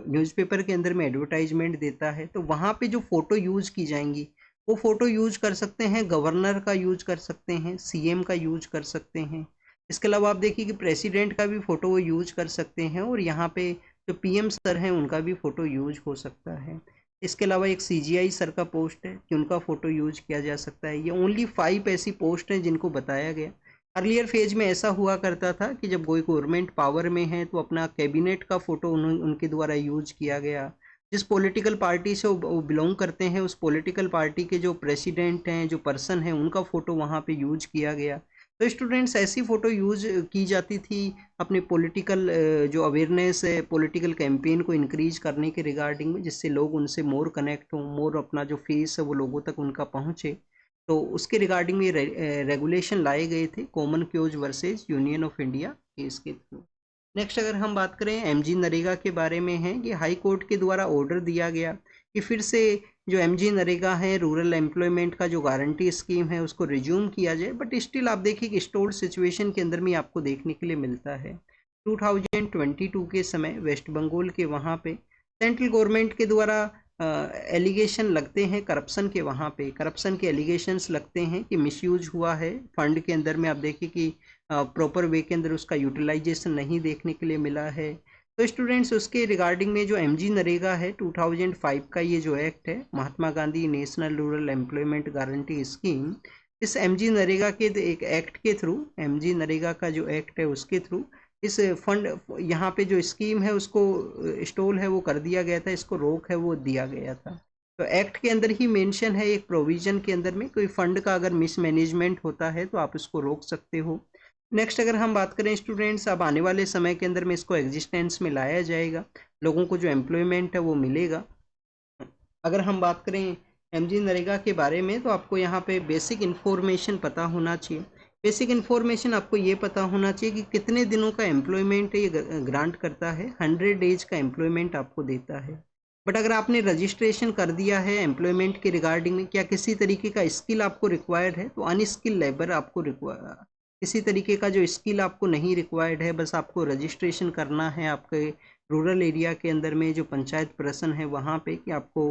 न्यूज़पेपर के अंदर में एडवर्टाइजमेंट देता है, तो वहाँ पे जो फ़ोटो यूज़ की जाएंगी वो फ़ोटो यूज कर सकते हैं, गवर्नर का यूज कर सकते हैं, सीएम का यूज कर सकते हैं। इसके अलावा आप देखिए कि प्रेसिडेंट का भी फ़ोटो वो यूज कर सकते हैं, और यहाँ पे जो पीएम सर हैं उनका भी फ़ोटो यूज हो सकता है। इसके अलावा एक सीजीआई सर का पोस्ट है कि उनका फ़ोटो यूज किया जा सकता है। ये ओनली 5 ऐसी पोस्ट हैं जिनको बताया गया। अर्लियर फेज में ऐसा हुआ करता था कि जब कोई गवर्नमेंट पावर में है तो अपना कैबिनेट का फ़ोटो उनके द्वारा यूज किया गया। जिस पॉलिटिकल पार्टी से वो बिलोंग करते हैं उस पॉलिटिकल पार्टी के जो प्रेसिडेंट हैं, जो पर्सन हैं, उनका फ़ोटो वहाँ पे यूज किया गया। तो स्टूडेंट्स ऐसी फ़ोटो यूज की जाती थी अपने पॉलिटिकल जो अवेयरनेस है, पॉलिटिकल कैंपेन को इंक्रीज करने के रिगार्डिंग में, जिससे लोग उनसे मोर कनेक्ट हों, मोर अपना जो फेस है वो लोगों तक उनका पहुँचे। तो उसके रिगार्डिंग में रेगुलेशन लाए गए थे common chaos versus union of India case के थ्रू। नेक्स्ट अगर हम बात करें एमजी नरेगा के बारे में है कि हाई कोर्ट के द्वारा ऑर्डर दिया गया कि फिर से जो एमजी नरेगा है रूरल एम्प्लॉयमेंट का जो गारंटी स्कीम है उसको रिज्यूम किया जाए, बट स्टिल आप देखिए कि स्टोर्ड सिचुएशन के अंदर में आपको देखने के लिए मिलता है। 2022 के समय वेस्ट बंगाल के वहाँ पे सेंट्रल गवर्नमेंट के द्वारा एलिगेशन लगते हैं करप्शन के, वहाँ पे करप्शन के एलिगेशंस लगते हैं कि मिसयूज हुआ है फंड के अंदर में। आप देखिए कि प्रॉपर वे के अंदर उसका यूटिलाइजेशन नहीं देखने के लिए मिला है। तो स्टूडेंट्स उसके रिगार्डिंग में जो एमजी नरेगा है 2005 का ये जो एक्ट है Mahatma Gandhi national rural employment guarantee scheme, इस एमजी नरेगा के एक एक्ट के थ्रू, एमजी नरेगा का जो एक्ट है उसके थ्रू इस फंड यहाँ पे जो स्कीम है उसको स्टॉल है वो कर दिया गया था, इसको रोक है वो दिया गया था। तो एक्ट के अंदर ही मेंशन है एक प्रोविजन के अंदर में कोई फंड का अगर मिसमैनेजमेंट होता है तो आप उसको रोक सकते हो। नेक्स्ट अगर हम बात करें स्टूडेंट्स, अब आने वाले समय के अंदर में इसको एग्जिस्टेंस में लाया जाएगा, लोगों को जो एम्प्लॉयमेंट है वो मिलेगा। अगर हम बात करें एमजी नरेगा के बारे में तो आपको यहाँ पे बेसिक इन्फॉर्मेशन पता होना चाहिए। बेसिक इन्फॉर्मेशन आपको ये पता होना चाहिए कि कितने दिनों का एम्प्लॉयमेंट ये ग्रांट करता है। 100 डेज का एम्प्लॉयमेंट आपको देता है। बट अगर आपने रजिस्ट्रेशन कर दिया है एम्प्लॉयमेंट के रिगार्डिंग में, क्या किसी तरीके का स्किल आपको रिक्वायर्ड है, तो अनस्किल लेबर आपको रिक्वायर, किसी तरीके का जो स्किल आपको नहीं रिक्वायर्ड है, बस आपको रजिस्ट्रेशन करना है आपके रूरल एरिया के अंदर में जो पंचायत पर्सन है वहाँ पे, कि आपको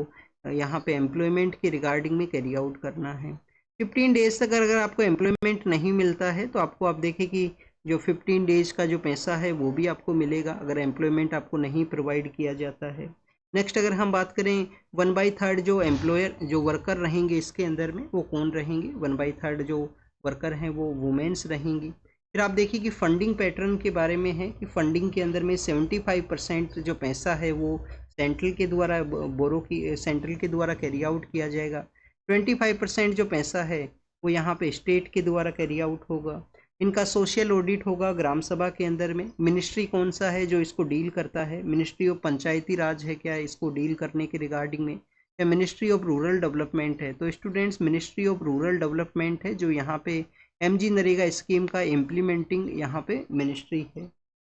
यहाँ पे एम्प्लॉयमेंट के रिगार्डिंग में कैरी आउट करना है। 15 डेज तक अगर आपको एम्प्लॉयमेंट नहीं मिलता है तो आपको आप देखें कि जो 15 डेज का जो पैसा है वो भी आपको मिलेगा अगर एम्प्लॉयमेंट आपको नहीं प्रोवाइड किया जाता है। नेक्स्ट अगर हम बात करें 1/3 जो एम्प्लॉयर जो वर्कर रहेंगे इसके अंदर में वो कौन रहेंगे, 1/3 जो वर्कर हैं वो वुमेन्स रहेंगी। फिर आप देखिए कि फंडिंग पैटर्न के बारे में है कि फंडिंग के अंदर में 75% जो पैसा है वो सेंट्रल के द्वारा कैरी आउट किया जाएगा। 25% जो पैसा है वो यहाँ पे स्टेट के द्वारा कैरी आउट होगा। इनका सोशल ऑडिट होगा ग्राम सभा के अंदर में। मिनिस्ट्री कौन सा है जो इसको डील करता है? मिनिस्ट्री ऑफ पंचायती राज है क्या इसको डील करने के रिगार्डिंग में, या मिनिस्ट्री ऑफ रूरल डेवलपमेंट है? तो students ministry of rural development है जो यहाँ पे MG नरेगा स्कीम का इम्प्लीमेंटिंग यहाँ पे मिनिस्ट्री है।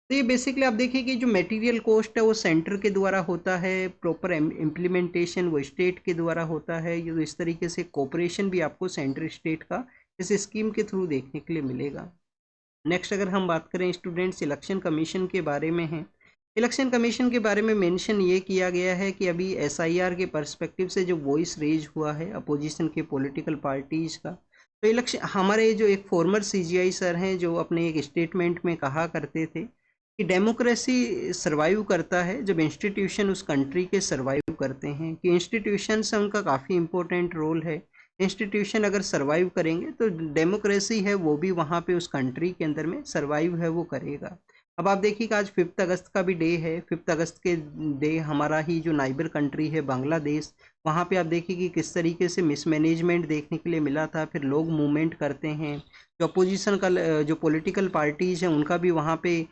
तो ये बेसिकली आप देखिए कि जो मटेरियल कॉस्ट है वो सेंटर के द्वारा होता है, प्रॉपर इम्प्लीमेंटेशन वो स्टेट के द्वारा होता है। ये इस तरीके से कोऑपरेशन भी आपको सेंटर स्टेट का इस स्कीम के थ्रू देखने के लिए मिलेगा। नेक्स्ट अगर हम बात करें स्टूडेंट्स इलेक्शन कमीशन के बारे में है। इलेक्शन कमीशन के बारे में मेंशन ये किया गया है कि अभी SIR के पर्सपेक्टिव से जो वॉइस रेज हुआ है अपोजिशन के पॉलिटिकल पार्टीज का, तो इलेक्शन हमारे जो एक फॉर्मर CGI सर हैं जो अपने एक स्टेटमेंट में कहा करते थे कि डेमोक्रेसी सर्वाइव करता है जब इंस्टीट्यूशन उस कंट्री के सर्वाइव करते हैं, कि इंस्टीट्यूशन से उनका काफ़ी इंपॉर्टेंट रोल है। इंस्टीट्यूशन अगर सर्वाइव करेंगे तो डेमोक्रेसी है वो भी वहाँ पे उस कंट्री के अंदर में सर्वाइव है वो करेगा। अब आप देखिए कि आज 5 अगस्त का भी डे है। 5 अगस्त के डे हमारा ही जो नाइबर कंट्री है बांग्लादेश, वहाँ पे आप देखिए कि किस तरीके से मिसमैनेजमेंट देखने के लिए मिला था। फिर लोग मूवमेंट करते हैं, जो अपोजिशन का जो पॉलिटिकल पार्टीज हैं उनका भी वहाँ पे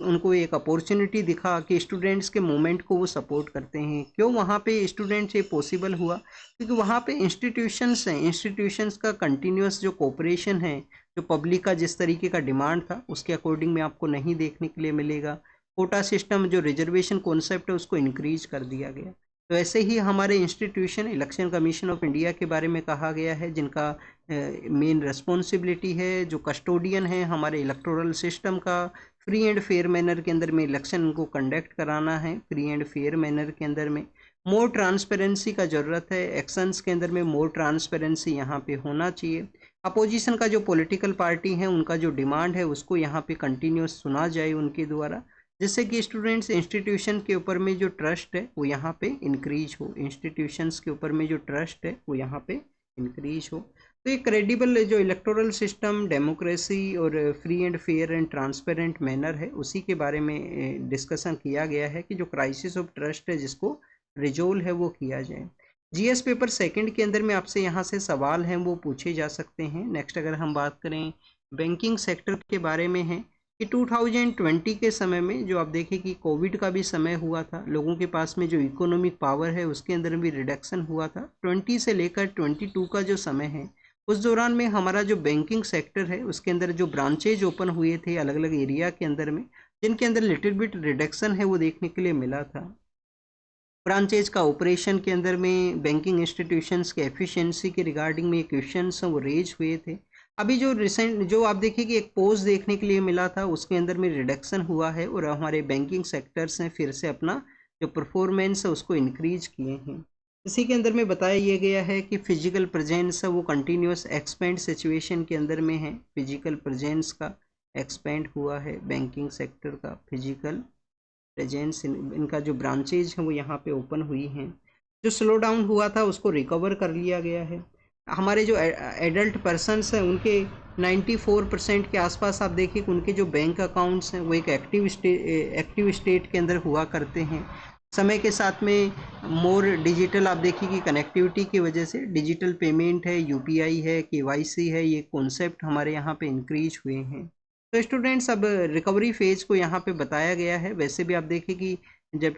उनको एक अपॉर्चुनिटी दिखा कि स्टूडेंट्स के मूवमेंट को वो सपोर्ट करते हैं। क्यों वहाँ पे स्टूडेंट्स ये पॉसिबल हुआ? क्योंकि वहाँ पे इंस्टीट्यूशंस हैं, इंस्टीट्यूशंस का कंटिन्यूस जो कोऑपरेशन है, जो पब्लिक का जिस तरीके का डिमांड था उसके अकॉर्डिंग में आपको नहीं देखने के लिए मिलेगा। कोटा सिस्टम जो रिजर्वेशन कॉन्सेप्ट है उसको इंक्रीज कर दिया गया। तो ऐसे ही हमारे institution election commission of India के बारे में कहा गया है, जिनका मेन रिस्पॉन्सिबिलिटी है, जो कस्टोडियन है हमारे इलेक्टोरल सिस्टम का, फ्री एंड फेयर मैनर के अंदर में इलेक्शन को कंडक्ट कराना है, फ्री एंड फेयर मैनर के अंदर में। मोर ट्रांसपेरेंसी का ज़रूरत है, एक्शंस के अंदर में मोर ट्रांसपेरेंसी यहाँ पे होना चाहिए। अपोजिशन का जो पॉलिटिकल पार्टी है उनका जो डिमांड है उसको यहाँ पे कंटिन्यूस सुना जाए उनके द्वारा, जिससे कि स्टूडेंट्स इंस्टीट्यूशन के ऊपर में जो ट्रस्ट है वो यहाँ पे इंक्रीज हो, इंस्टीट्यूशंस के ऊपर में जो ट्रस्ट है वो यहाँ पे इंक्रीज हो। तो ये क्रेडिबल जो इलेक्टोरल सिस्टम, डेमोक्रेसी और free and fair and transparent manner है उसी के बारे में डिस्कशन किया गया है कि जो क्राइसिस ऑफ ट्रस्ट है जिसको रिजोल्व है वो किया जाए। GS पेपर सेकंड के अंदर में आपसे यहाँ से सवाल हैं वो पूछे जा सकते हैं। नेक्स्ट अगर हम बात करें बैंकिंग सेक्टर के बारे में है कि 2020 के समय में जो आप देखें कि कोविड का भी समय हुआ था, लोगों के पास में जो इकोनॉमिक पावर है उसके अंदर भी रिडक्शन हुआ था। 20 से लेकर 22 का जो समय है उस दौरान में हमारा जो बैंकिंग सेक्टर है उसके अंदर जो ब्रांचेज ओपन हुए थे अलग अलग एरिया के अंदर में, जिनके अंदर लिटिल बिट रिडक्शन है वो देखने के लिए मिला था। ब्रांचेज का ऑपरेशन के अंदर में बैंकिंग इंस्टीट्यूशंस के एफिशिएंसी के रिगार्डिंग में क्वेश्चंस वो रेज हुए थे। अभी जो रिसेंट जो आप देखिए कि एक पोज देखने के लिए मिला था उसके अंदर में रिडक्शन हुआ है और हमारे बैंकिंग सेक्टर्स ने फिर से अपना जो परफॉर्मेंस है उसको इंक्रीज किए हैं। इसी के अंदर में बताया ये गया है कि फिजिकल प्रेजेंस है वो कंटिन्यूस एक्सपेंड सिचुएशन के अंदर में है। फिजिकल प्रेजेंस का एक्सपेंड हुआ है बैंकिंग सेक्टर का, फिजिकल प्रेजेंस इनका जो ब्रांचेज हैं वो यहाँ पे ओपन हुई हैं। जो स्लो डाउन हुआ था उसको रिकवर कर लिया गया है। हमारे जो एडल्ट पर्सनस हैं उनके 94% के आसपास आप देखिए कि उनके जो बैंक अकाउंट्स हैं वो एक एक्टिव स्टेट के अंदर हुआ करते हैं। समय के साथ में मोर डिजिटल आप देखिए कि कनेक्टिविटी की वजह से डिजिटल पेमेंट है, UPI है, KYC है, ये कॉन्सेप्ट हमारे यहाँ पे इंक्रीज हुए हैं। तो स्टूडेंट्स अब रिकवरी फेज को यहाँ पे बताया गया है। वैसे भी आप देखें कि जब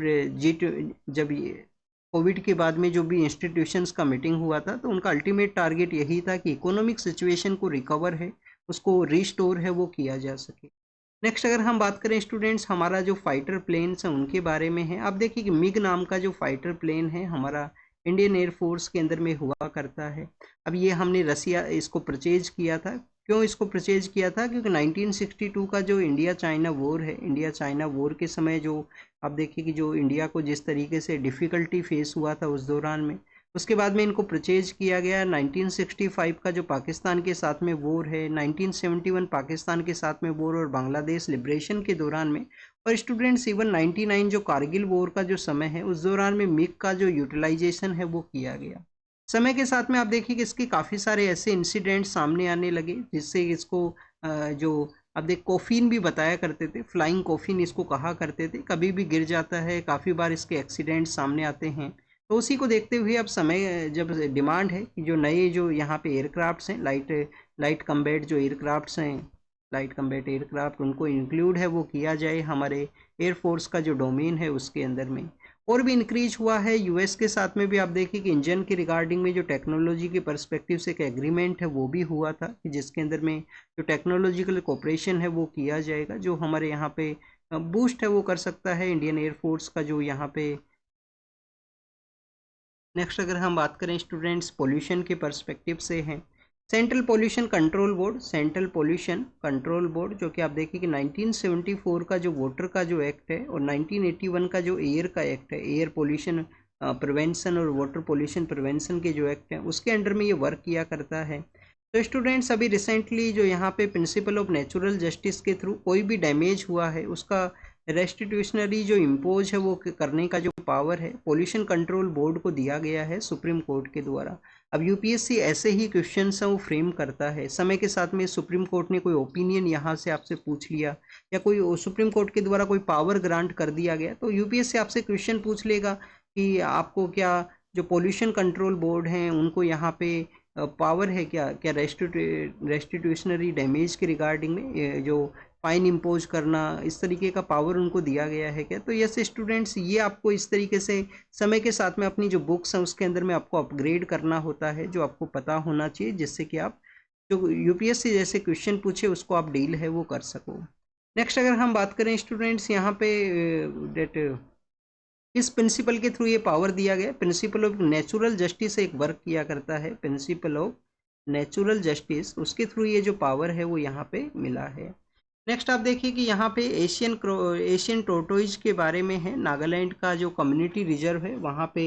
कोविड के बाद में जो भी इंस्टीट्यूशंस का मीटिंग हुआ था तो उनका अल्टीमेट टारगेट यही था कि इकोनॉमिक सिचुएशन को रिकवर है उसको रिस्टोर है वो किया जा सके। नेक्स्ट अगर हम बात करें स्टूडेंट्स हमारा जो फाइटर प्लेन्स हैं उनके बारे में है। आप देखिए कि मिग नाम का जो फाइटर प्लेन है हमारा इंडियन एयरफोर्स के अंदर में हुआ करता है। अब ये हमने रसिया इसको परचेज किया था। क्यों इसको परचेज किया था? क्योंकि 1962 का जो इंडिया चाइना वॉर है, इंडिया चाइना वॉर के समय जो आप देखिए कि जो इंडिया को जिस तरीके से डिफ़िकल्टी फेस हुआ था उस दौरान में, उसके बाद में इनको परचेज किया गया। 1965 का जो पाकिस्तान के साथ में वॉर है, 1971 पाकिस्तान के साथ में वॉर और बांग्लादेश लिबरेशन के दौरान में, और स्टूडेंट्स इवन 99 जो कारगिल वॉर का जो समय है उस दौरान में मिग का जो यूटिलाइजेशन है वो किया गया। समय के साथ में आप देखिए कि इसके काफ़ी सारे ऐसे इंसिडेंट सामने आने लगे जिससे इसको जो अब देख कॉफिन भी बताया करते थे, फ्लाइंग कॉफिन इसको कहा करते थे। कभी भी गिर जाता है, काफ़ी बार इसके एक्सीडेंट सामने आते हैं। तो उसी को देखते हुए अब समय जब डिमांड है कि जो नए जो यहाँ पे एयरक्राफ्ट्स हैं, लाइट कम्बैट जो एयरक्राफ्ट्स हैं, लाइट कम्बैट एयरक्राफ्ट, उनको इंक्लूड है वो किया जाए हमारे एयरफोर्स का जो डोमेन है उसके अंदर में। और भी इंक्रीज हुआ है यूएस के साथ में भी। आप देखिए कि इंजन के रिगार्डिंग में जो टेक्नोलॉजी के पर्सपेक्टिव से एक एग्रीमेंट है वो भी हुआ था कि जिसके अंदर में जो टेक्नोलॉजिकल कोऑपरेशन है वो किया जाएगा, जो हमारे यहाँ पे बूस्ट है वो कर सकता है इंडियन एयरफोर्स का जो यहाँ पे। नेक्स्ट अगर हम बात करें स्टूडेंट्स पोल्यूशन के पर्सपेक्टिव से हैं, central pollution control board, central pollution control board, जो कि आप देखिए कि 1974 का जो वाटर का जो एक्ट है और 1981 का जो एयर का एक्ट है, एयर पोल्यूशन प्रिवेंशन और वाटर पोल्यूशन प्रिवेंशन के जो एक्ट हैं उसके अंडर में ये वर्क किया करता है। तो स्टूडेंट्स अभी रिसेंटली जो यहाँ पे प्रिंसिपल ऑफ नेचुरल जस्टिस के थ्रू कोई भी डैमेज हुआ है उसका रेस्टिट्यूशनरी जो इम्पोज है वो करने का जो पावर है पोल्यूशन कंट्रोल बोर्ड को दिया गया है सुप्रीम कोर्ट के द्वारा। अब यूपीएससी ऐसे ही क्वेश्चन है वो फ्रेम करता है। समय के साथ में सुप्रीम कोर्ट ने कोई ओपिनियन यहाँ से आपसे पूछ लिया या कोई सुप्रीम कोर्ट के द्वारा कोई पावर ग्रांट कर दिया गया तो यूपीएससी आपसे क्वेश्चन पूछ लेगा कि आपको क्या जो पोल्यूशन कंट्रोल बोर्ड हैं उनको यहाँ पे पावर है क्या क्या रेस्टिट्यूशनरी डैमेज के रिगार्डिंग में जो फाइन इम्पोज करना, इस तरीके का पावर उनको दिया गया है क्या। तो यस स्टूडेंट्स, ये आपको इस तरीके से समय के साथ में अपनी जो बुक्स हैं उसके अंदर में आपको अपग्रेड करना होता है, जो आपको पता होना चाहिए जिससे कि आप जो यूपीएससी जैसे क्वेश्चन पूछे उसको आप डील है वो कर सको। नेक्स्ट अगर हम बात करें स्टूडेंट्स यहाँ पे डेट इस प्रिंसिपल के थ्रू ये पावर दिया गया, प्रिंसिपल ऑफ नेचुरल जस्टिस एक वर्क किया करता है, प्रिंसिपल ऑफ नेचुरल जस्टिस, उसके थ्रू ये जो पावर है वो यहाँ पे मिला है। नेक्स्ट आप देखिए कि यहाँ पे एशियन टोर्टोइज के बारे में है। नागालैंड का जो कम्युनिटी रिजर्व है वहाँ पे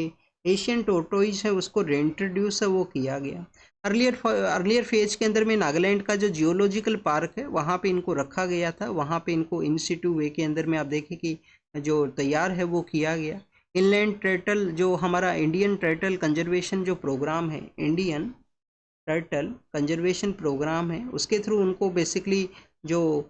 एशियन टोर्टोइज है उसको रेंट्रोड्यूस है वो किया गया। अर्लियर फेज के अंदर में नागालैंड का जो जियोलॉजिकल पार्क है वहाँ पे इनको रखा गया था, वहाँ पे इनको इन सिटू वे के अंदर में आप देखिए कि जो तैयार है वो किया गया। इनलैंड टर्टल जो हमारा इंडियन टर्टल कंजर्वेशन जो प्रोग्राम है, इंडियन टर्टल कंजर्वेशन प्रोग्राम है, उसके थ्रू उनको बेसिकली जो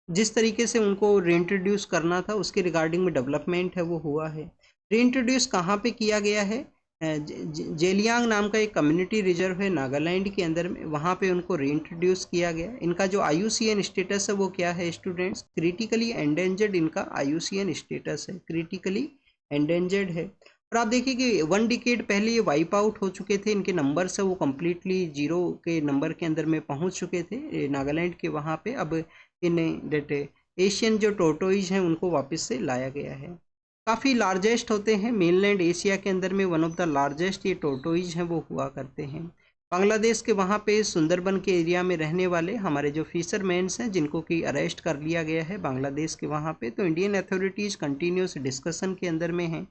जिस तरीके से उनको रीइंट्रोड्यूस करना था उसके रिगार्डिंग में डेवलपमेंट है वो हुआ है। रीइंट्रोड्यूस कहाँ पे किया गया है, जेलियांग नाम का एक कम्युनिटी रिजर्व है नागालैंड के अंदर में, वहाँ पे उनको रीइंट्रोड्यूस किया गया। इनका जो IUCN स्टेटस है वो क्या है स्टूडेंट्स, क्रिटिकली एंडेंजर्ड इनका IUCN स्टेटस है, क्रिटिकली एंडेंजर्ड है। और आप देखिए कि 1 डिकेड पहले ये वाइप आउट हो चुके थे, इनके नंबर से वो कम्प्लीटली जीरो के नंबर के अंदर में पहुँच चुके थे नागालैंड के वहाँ पे। अब इन डेट एशियन जो टोर्टोइज हैं उनको वापस से लाया गया है। काफ़ी लार्जेस्ट होते हैं मेनलैंड एशिया के अंदर में, वन ऑफ द लार्जेस्ट ये टोर्टोइज हैं वो हुआ करते हैं। बांग्लादेश के वहाँ पे सुंदरबन के एरिया में रहने वाले हमारे जो फिशरमैन्स हैं जिनको कि अरेस्ट कर लिया गया है बांग्लादेश के वहाँ पे, तो इंडियन अथॉरिटीज़ कंटिन्यूस डिस्कशन के अंदर में हैं।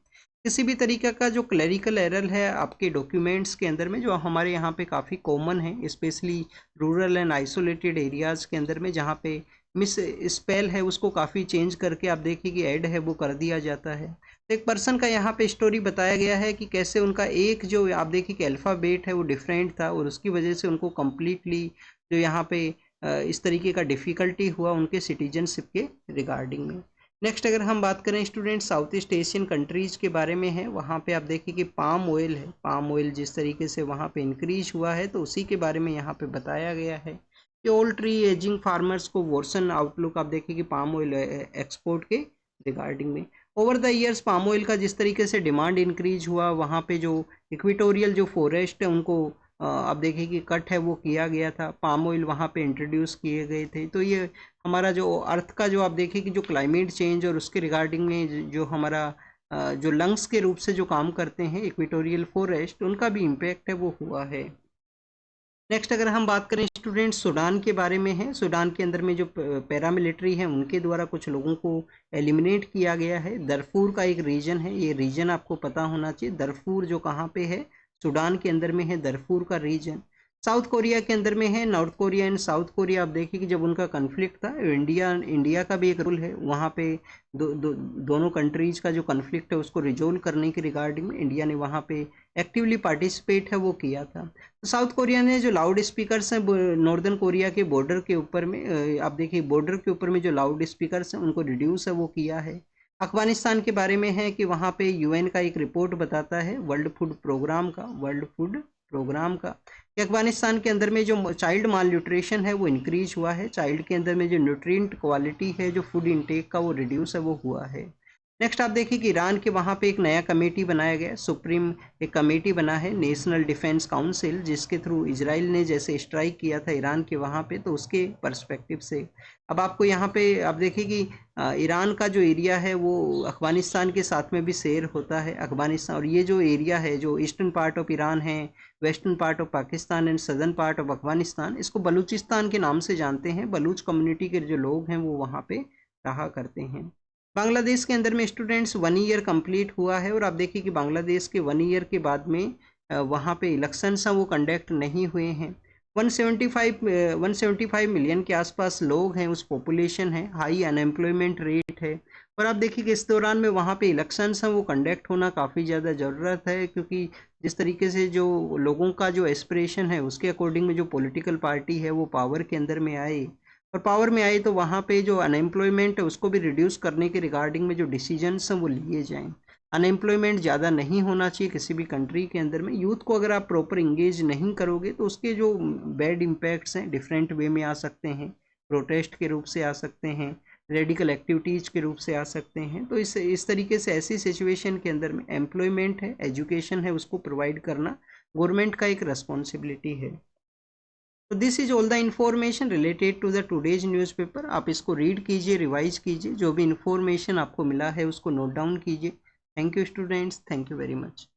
किसी भी तरीके का जो क्लरिकल एरर है आपके डॉक्यूमेंट्स के अंदर में जो हमारे यहाँ पे काफ़ी कॉमन है, specially rural and isolated areas के अंदर में जहाँ पे मिस स्पेल है उसको काफ़ी चेंज करके आप देखिए कि ऐड है वो कर दिया जाता है। तो एक पर्सन का यहाँ पे स्टोरी बताया गया है कि कैसे उनका एक जो आप देखिए कि अल्फ़ाबेट है वो डिफरेंट था और उसकी वजह से उनको कम्प्लीटली जो यहाँ पे इस तरीके का डिफ़िकल्टी हुआ उनके सिटीजनशिप के रिगार्डिंग में। नेक्स्ट अगर हम बात करें student south east Asian countries के बारे में है, वहाँ पे आप देखिए कि पाम ऑयल है, पाम ऑयल जिस तरीके से वहाँ पे इंक्रीज हुआ है तो उसी के बारे में यहाँ पे बताया गया है कि ओल्ड ट्री एजिंग फार्मर्स को वर्सन आउटलुक आप देखिए कि पाम ऑयल एक्सपोर्ट के रिगार्डिंग में। Over the years palm oil का जिस तरीके से डिमांड इंक्रीज हुआ, वहाँ पे जो इक्वेटोरियल जो फॉरेस्ट है उनको आप देखिए कि कट है वो किया गया था, पाम ऑयल वहाँ पे इंट्रोड्यूस किए गए थे। तो ये हमारा जो अर्थ का जो आप देखिए कि जो क्लाइमेट चेंज और उसके रिगार्डिंग में जो हमारा जो लंग्स के रूप से जो काम करते हैं इक्वेटोरियल फॉरेस्ट, उनका भी इम्पैक्ट है वो हुआ है। नेक्स्ट अगर हम बात करें स्टूडेंट सूडान के बारे में है, सूडान के अंदर में जो पैरामिलिट्री है उनके द्वारा कुछ लोगों को एलिमिनेट किया गया है। दरफूर का एक रीजन है, ये रीजन आपको पता होना चाहिए। दरफूर जो कहाँ पे है, सूडान के अंदर में है दरफूर का रीजन। साउथ कोरिया के अंदर में है, north Korea and south Korea. आप देखिए कि जब उनका कन्फ्लिक्ट था, इंडिया का भी एक रोल है वहाँ पे दोनों कंट्रीज का जो कन्फ्लिक्ट है उसको रिजोल्व करने के रिगार्डिंग में इंडिया ने वहाँ पे एक्टिवली पार्टिसिपेट है वो किया था। तो साउथ कोरिया ने जो लाउड स्पीकर्स हैं नॉर्दर्न कोरिया के बॉर्डर के ऊपर में आप देखिए बॉर्डर के ऊपर में जो लाउड स्पीकर्स हैं उनको रिड्यूस है वो किया है। अफगानिस्तान के बारे में है कि वहाँ पे यूएन का एक रिपोर्ट बताता है वर्ल्ड फूड प्रोग्राम का कि अफगानिस्तान के अंदर में जो चाइल्ड माल न्यूट्रिशन है वो इंक्रीज हुआ है, चाइल्ड के अंदर में जो न्यूट्रिएंट क्वालिटी है जो फूड इनटेक का वो रिड्यूस है वो हुआ है। नेक्स्ट आप देखिए कि ईरान के वहाँ पे एक नया कमेटी बनाया गया, सुप्रीम एक कमेटी बना है नेशनल डिफेंस काउंसिल, जिसके थ्रू इजराइल ने जैसे स्ट्राइक किया था ईरान के वहाँ पे, तो उसके पर्सपेक्टिव से अब आपको यहाँ पे आप देखिए कि ईरान का जो एरिया है वो अफगानिस्तान के साथ में भी शेयर होता है अफगानिस्तान, और ये जो एरिया है जो ईस्टर्न पार्ट ऑफ ईरान है, western part of Pakistan and southern part of Afghanistan, इसको बलूचिस्तान के नाम से जानते हैं। बलूच कम्युनिटी के जो लोग हैं वो वहाँ पे रहा करते हैं। बांग्लादेश के अंदर में स्टूडेंट्स 1 ईयर कंप्लीट हुआ है, और आप देखिए कि बांग्लादेश के 1 ईयर के बाद में वहाँ पे इलेक्शंस हैं वो कंडक्ट नहीं हुए हैं। 175 मिलियन के आसपास लोग हैं, उस पॉपुलेशन है, हाई अनएम्प्लॉयमेंट रेट है, और आप देखिए कि इस दौरान में वहाँ पे इलेक्शंस हैं वो कंडक्ट होना काफ़ी ज़्यादा ज़रूरत है, क्योंकि जिस तरीके से जो लोगों का जो एस्पिरेशन है उसके अकॉर्डिंग में जो पॉलिटिकल पार्टी है वो पावर के अंदर में आए, और पावर में आए तो वहाँ पे जो अनएम्प्लॉयमेंट है उसको भी रिड्यूस करने के रिगार्डिंग में जो डिसीजंस हैं वो लिए जाएं। अनएम्प्लॉयमेंट ज़्यादा नहीं होना चाहिए किसी भी कंट्री के अंदर में। यूथ को अगर आप प्रॉपर इंगेज नहीं करोगे तो उसके जो बैड इम्पैक्ट्स हैं डिफरेंट वे में आ सकते हैं, प्रोटेस्ट के रूप से आ सकते हैं, रेडिकल एक्टिविटीज़ के रूप से आ सकते हैं। तो इस तरीके से ऐसी सिचुएशन के अंदर में एम्प्लॉयमेंट है, एजुकेशन है, उसको प्रोवाइड करना गवर्नमेंट का एक रिस्पॉन्सिबिलिटी है। तो this is all the information related to the today's newspaper. आप इसको रीड कीजिए, रिवाइज कीजिए, जो भी इंफॉर्मेशन आपको मिला है उसको नोट डाउन कीजिए। Thank you students, thank you very much.